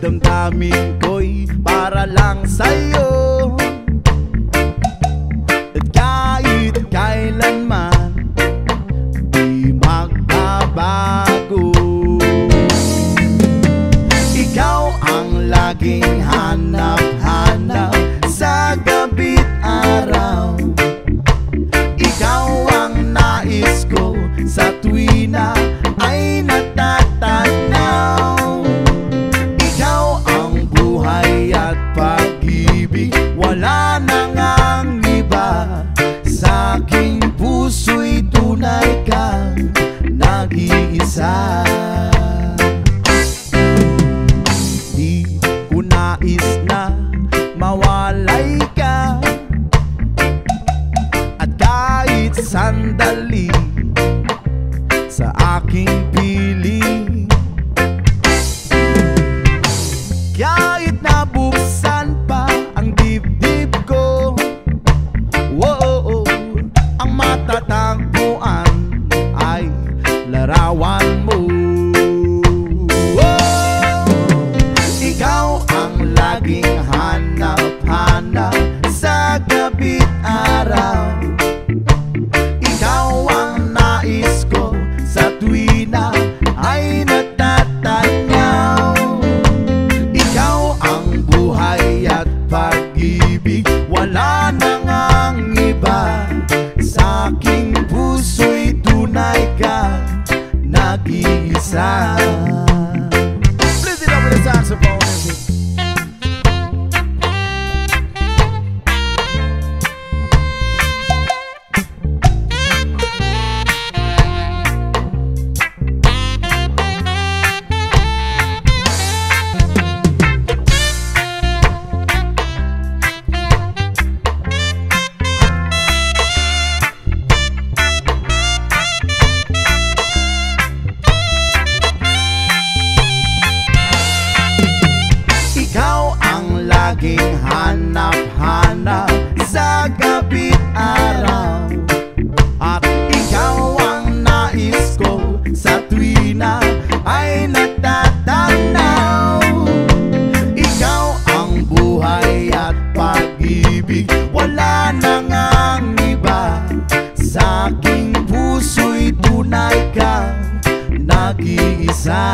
damdamin ko'y para lang sa'yo. At kahit kailanman di magbabago, ikaw ang laging hanap-hanap sa gabi't araw. Ikaw ang nais ko sa tuwi na ay natatanaw. Ikaw ang buhay at pag-ibig, wala nang ang iba. Sa aking puso'y tunay kang nag-iisa. Di ko nais na mawalay ka, at kahit sandali sa aking piling. Kahit nabuksan pa ang dibdib ko, whoa, ang matatagpuan ay larawan mo. Ikaw ang laging hanap-hanap sa gabi't araw. Ikaw ang nais ko sa tuwi na ay natatanaw. Ikaw ang buhay at pag-ibig, wala nang ang iba. Sa aking puso'y tunay kang nag-iisa. Please it up with the saxophone. Laging hanap-hanap sa gabi't araw, at ikaw ang nais ko sa tuwi na ay natatanaw. Ikaw ang buhay at pag-ibig, wala nang ang iba. Sa aking puso'y tunay kang nag-iisa.